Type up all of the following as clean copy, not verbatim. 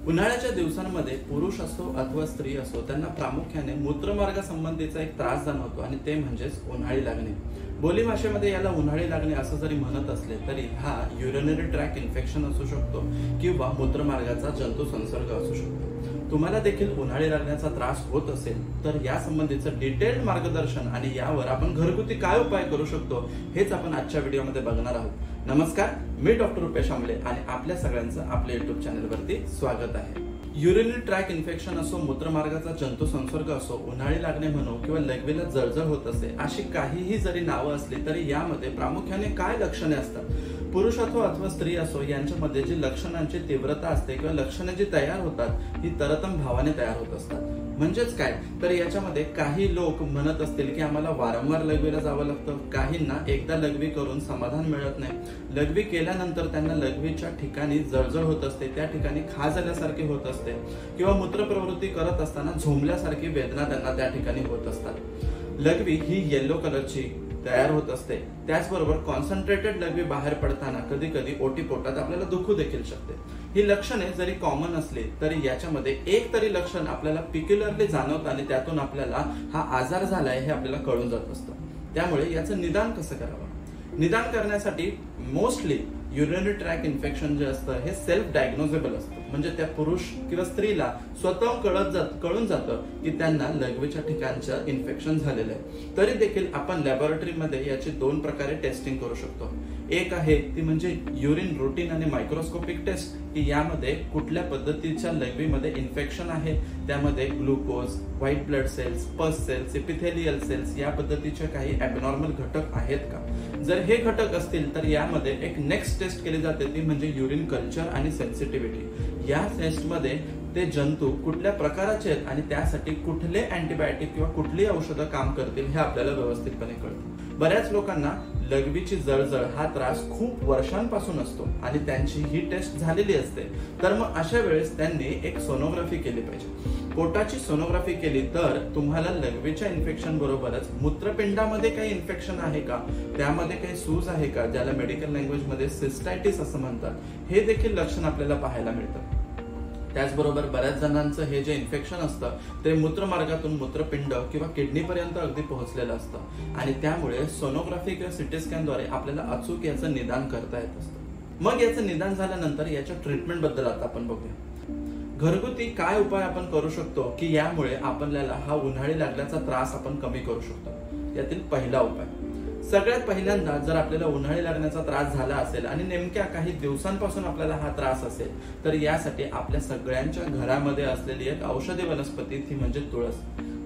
उन्हाळ्याच्या दिवसांमध्ये पुरुष असो अथवा स्त्री असो त्यांना प्रामुख्याने मूत्रमार्गासंबंधीचा एक त्रास जाणवतो आणि ते म्हणजेच उन्हाळी लागणे। बोलीभाषेमध्ये याला उन्हाळी लागणे असं जरी म्हणत असले तरी हा युरिनरी ट्रॅक इन्फेक्शन असू शकतो किंवा मूत्रमार्गाचा जंतू संसर्ग असू शकतो। तुम्हाला देखील उन्हाळी लागण्याचा त्रास होत असेल तर या संबंधीचं डिटेल्ड मार्गदर्शन आणि यावर आपण घरगुती काय उपाय करू शकतो हेच आपण आजच्या व्हिडिओमध्ये बघणार आहोत। नमस्कार, मी डॉक्टर रुपेश आमले आणि आपल्या सगळ्यांचं आपल्या युट्यूब चॅनलवरती स्वागत आहे। युरिनरी ट्रॅक इन्फेक्शन असो, मूत्रमार्गाचा जंतू संसर्ग असो, उन्हाळी लागणे म्हणो किंवा लघवीला जळजळ होत असे, अशी काहीही जरी नावं असली तरी यामध्ये प्रामुख्याने काय लक्षणे असतात, पुरुष अथवा स्त्री असो यांच्यामध्ये जी लक्षणांची तीव्रता असते किंवा लक्षणे जी तयार होतात ही तरतम भावाने तयार होत असतात। म्हणजेच काय तर याच्यामध्ये काही लोक म्हणत असतील की आम्हाला वारंवार लघवीला जावं लागतं, काहींना एकदा लघवी करून समाधान मिळत नाही, लघवी केल्यानंतर त्यांना लघवीच्या ठिकाणी जळजळ होत असते, त्या ठिकाणी खाज आल्यासारखी होत असते किंवा मूत्रप्रवृत्ती करत असताना झोंबल्यासारखी वेदना त्यांना त्या ठिकाणी होत असतात। लघवी ही येलो कलरची तयार होत असते। त्याचबरोबर कॉन्सन्ट्रेटेड लघवी बाहेर पडताना कधी कधी ओटीपोटात आपल्याला दुखू देखील शकते। ही लक्षणे जरी कॉमन असली तरी याच्यामध्ये एक तरी लक्षण आपल्याला पिक्युलरली जाणवतं आणि त्यातून आपल्याला हा आजार झालाय हे आपल्याला कळून जात असतं। त्यामुळे याचं निदान कसं करावं? निदान करण्यासाठी मोस्टली युरिनरी ट्रॅक इन्फेक्शन जे असतं हे सेल्फ डायग्नोजेबल असतं, म्हणजे त्या पुरुष किंवा स्त्रीला स्वतः कळून जातं की त्यांना लघवीच्या ठिकाणचं इन्फेक्शन झालेलं आहे। तरी देखील आपण लॅबोरेटरीमध्ये याची दोन प्रकारे टेस्टिंग करू शकतो। एक आहे ती म्हणजे युरिन रूटीन आणि मायक्रोस्कोपिक टेस्ट, की यामध्ये कुठल्या पद्धतीच्या लघवीमध्ये इन्फेक्शन आहे, त्यामध्ये glucose, white blood cells, pus cells, epithelial cells या पद्धतीचे काही ॲबनॉर्मल घटक आहेत का। जर हे घटक असतील तर यामध्ये एक नेक्स्ट टेस्ट केली जाते ती म्हणजे युरिन कल्चर आणि सेन्सिटिव्हिटी। या टेस्टमध्ये ते जंतू कुठल्या प्रकाराचे आहेत आणि त्यासाठी कुठले अँटीबायोटिक किंवा कुठली औषधं काम करतील हे आपल्याला व्यवस्थितपणे कळतं। बऱ्याच लोकांना लघवीची जळजळ हा त्रास खूप वर्षांपासून असतो आणि त्यांची ही टेस्ट झालेली असते, तर मग अशा वेळेस त्यांनी एक सोनोग्राफी केली पाहिजे। पोटाची सोनोग्राफी केली तर तुम्हाला लघवीच्या इन्फेक्शन बरोबरच मूत्रपिंडामध्ये काही इन्फेक्शन आहे का, त्यामध्ये काही सूज आहे का, ज्याला मेडिकल लँग्वेज मध्ये सिस्टायटिस असं म्हणतात, हे देखील लक्षण आपल्याला पाहायला मिळतं। त्याचबरोबर बऱ्याच जणांचं हे जे इन्फेक्शन असतं ते मूत्रमार्गातून मूत्रपिंड किंवा किडनी पर्यंत अगदी पोहोचलेलं असतं आणि त्यामुळे सोनोग्राफी किंवा सिटी स्कॅनद्वारे आपल्याला अचूक याचं निदान करता येत असतं। मग याचं निदान झाल्यानंतर याच्या ट्रीटमेंट बद्दल आता आपण बघूया। घरगुती काय उपाय आपण करू शकतो की यामुळे आपल्याला हा उन्हाळी लागल्याचा त्रास आपण कमी करू शकतो। यातील पहिला उपाय, सगळ्यात पहिल्यांदा जर आपल्याला उन्हाळी लागण्याचा त्रास झाला असेल आणि नेमक्या काही दिवसांपासून आपल्याला हा त्रास असेल तर यासाठी आपल्या सगळ्यांच्या घरामध्ये असलेली एक औषधी वनस्पती ती म्हणजे तुळस।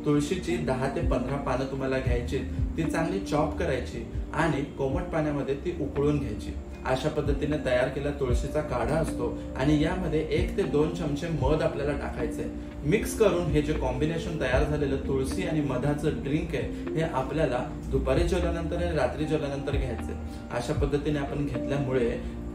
तुळशीची 10 ते 15 पानं तुम्हाला घ्यायची, ती चांगली चॉप करायची आणि कोमट पाण्यामध्ये ती उकळून घ्यायची। अशा पद्धतीने तयार केलेला तुळशीचा काढा असतो आणि यामध्ये 1 ते 2 चमचे मध आपल्याला टाकायचे। मिक्स करून हे जे कॉम्बिनेशन तयार झालेलं तुळशी आणि मधाचं ड्रिंक आहे हे आपल्याला दुपारी जेवल्यानंतर आणि रात्री जेवल्यानंतर घ्यायचे। अशा पद्धतीने आपण घेतल्यामुळे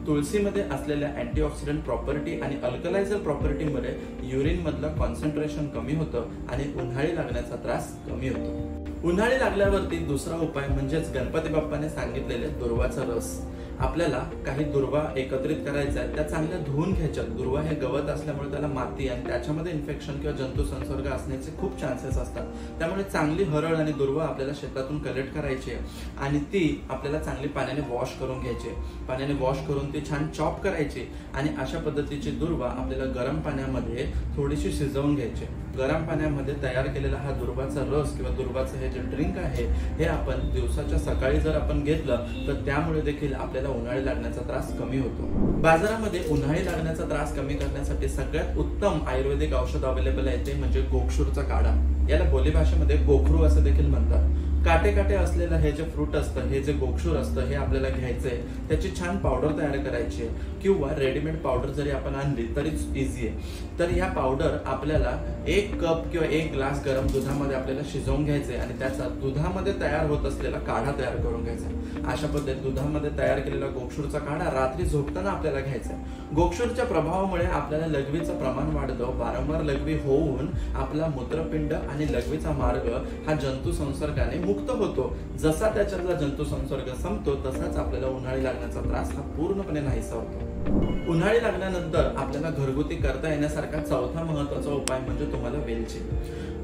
तुळसीमध्ये असलेल्या अँटीऑक्सिडंट प्रॉपर्टी आणि अल्कलायझर प्रॉपर्टीमुळे युरिन मधलं कॉन्सन्ट्रेशन कमी होतं आणि उन्हाळी लागण्याचा त्रास कमी होतो। उन्हाळी लागल्यावरती दुसरा उपाय म्हणजेच गणपती बाप्पाने सांगितलेले दुर्वाचा रस। आपल्याला काही दुर्वा एकत्रित करायचा आहे, त्या चांगल्या धुवून घ्यायच्या। दुर्वा हे गवत असल्यामुळे त्याला माती आणि त्याच्यामध्ये इन्फेक्शन किंवा जंतू संसर्ग असण्याचे खूप चान्सेस असतात, त्यामुळे चांगली हरळ आणि दुर्वा आपल्याला शेतातून कलेक्ट करायची आहे आणि ती आपल्याला चांगली पाण्याने वॉश करून घ्यायची। पाण्याने वॉश करून ती छान चॉप करायची आणि अशा पद्धतीची दुर्वा आपल्याला गरम पाण्यामध्ये थोडीशी शिजवून घ्यायची। गरम पाण्यामध्ये तयार केलेला हा दुर्वाचा रस किंवा दुर्वाचं हे जे ड्रिंक आहे हे आपण दिवसाच्या सकाळी जर आपण घेतलं तर त्यामुळे देखील आपल्याला उन्हाळी लागण्याचा त्रास कमी होतो। बाजारामध्ये उन्हाळी लागण्याचा त्रास कमी करण्यासाठी सगळ्यात उत्तम आयुर्वेदिक औषध अवेलेबल आहे ते म्हणजे गोक्षूरचा काढा। याला बोलीभाषेमध्ये गोखरू असं देखील म्हणतात। काटे काटे असलेलं हे जे फ्रूट असतं, हे जे गोक्षूर असतं हे आपल्याला घ्यायचंय, त्याची छान पावडर तयार करायची आहे किंवा रेडीमेड पावडर जरी आपण आणली तरीच इझी आहे। तर या पावडर आपल्याला 1 कप किंवा 1 ग्लास गरम दुधामध्ये आपल्याला शिजवून घ्यायचे आणि त्याचा दुधामध्ये तयार होत असलेला काढा तयार करून घ्यायचा। अशा पद्धतीने दुधामध्ये तयार केलेला गोक्षूरचा काढा रात्री झोपताना आपल्याला घ्यायचा। गोक्षूरच्या प्रभावामुळे आपल्याला लघवीचं प्रमाण वाढतं, वारंवार लघवी होऊन आपला मूत्रपिंड आणि लघवीचा मार्ग हा जंतू संसर्गाने मुक्त होतो। जसा त्याच्यातला जंतू संसर्ग संपतो तसाच आपल्याला उन्हाळी लागण्याचा त्रास हा पूर्णपणे नाहीसा होतो। उन्हाळी लागल्यानंतर आपल्याला घरगुती करता येण्यासारखा चौथा महत्त्वाचा उपाय म्हणजे तुम्हाला वेलची.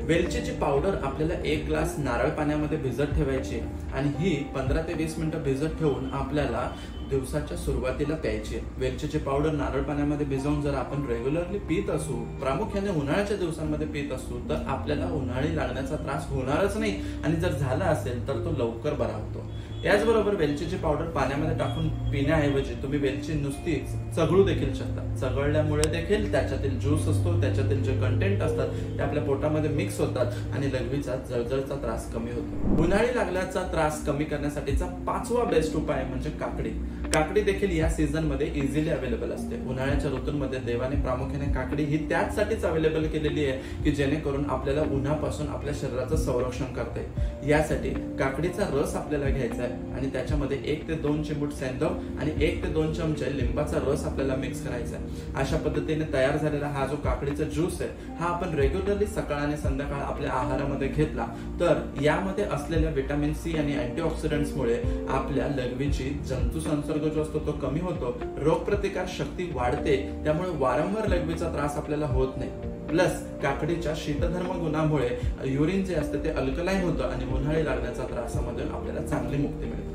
वेलचीची पावडर आपल्याला 1 ग्लास नारळ पाण्यामध्ये भिजत ठेवायची आणि ही 15 ते 20 मिनिटं भिजत ठेवून आपल्याला दिवसाच्या सुरुवातीला प्यायची. वेलचीची पावडर नारळ पाण्यामध्ये भिजवून जर आपण रेग्युलरली पीत असू, प्रामुख्याने उन्हाळ्याच्या दिवसांमध्ये पीत असू, तर आपल्याला उन्हाळी लागण्याचा त्रास होणारच नाही आणि जर झाला असेल तर तो लवकर बरा होतो. याचबरोबर वेलचीची पावडर पाण्यामध्ये टाकून पिण्याऐवजी तुम्ही वेलची नुसती चघळू देखील शकता. चघळल्यामुळे देखील त्याच्यातील ज्यूस असतो, त्याच्यातील जे कंटेंट असतात ते आपल्या पोटामध्ये मिक्स होतात आणि लघवीचा जळजळचा त्रास कमी होतो. उन्हाळी लागल्याचा त्रास कमी करण्यासाठीचा 5वा बेस्ट उपाय म्हणजे काकडी. काकडी देखील या सीझन मध्ये इझिली अवेलेबल असते. उन्हाळ्याच्या ऋतूंमध्ये देवाने प्रामुख्याने काकडी ही त्याचसाठीच अवेलेबल केलेली आहे की जेणेकरून आपल्याला उन्हापासून आपल्या शरीराचं संरक्षण करता येईल. यासाठी काकडीचा रस आपल्याला घ्यायचा आहे आणि त्याच्यामध्ये 1 ते 2 चिमूट सैंधव आणि 1 ते 2 चमचे लिंबाचा रस आपल्याला मिक्स करायचा आहे. अशा पद्धतीने तयार झालेला हा जो काकडीचा ज्यूस आहे हा आपण रेग्युलरली सकाळ आणि संध्याकाळ आपल्या आहारामध्ये घेतला तर यामध्ये असलेल्या व्हिटॅमिन सी आणि अँटीऑक्सिडंट्समुळे आपल्या लघवीची जंतू संसर्ग जो असतो तो कमी होतो, रोगप्रतिकार शक्ती वाढते, त्यामुळे वारंवार लघवीचा त्रास आपल्याला होत नाही. प्लस काकडीच्या शीतधर्म गुणामुळे युरिन जे असते ते अल्कलाईन होतं आणि उन्हाळी लागण्याच्या त्रासामधून आपल्याला चांगली मुक्ती मिळते.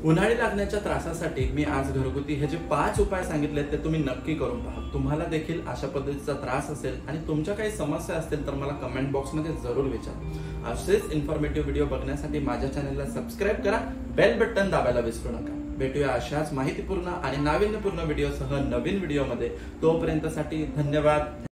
उन्हाळी लागण्याच्या त्रासासाठी मी आज घरगुती हे जे 5 उपाय सांगितले ते तुम्ही नक्की करून पहा. तुम्हाला देखील अशा पद्धतीचा त्रास असेल आणि तुमच्या काही समस्या असतील तर मला कमेंट बॉक्समध्ये जरूर विचारा. असेच इन्फॉर्मेटिव्ह व्हिडिओ बघण्यासाठी माझ्या चॅनलला सबस्क्राईब करा, बेल बटन दाबायला विसरू नका. भेटूया अशाच माहितीपूर्ण आणि नाविन्यपूर्ण व्हिडिओसह नवीन व्हिडिओमध्ये. तोपर्यंतसाठी धन्यवाद.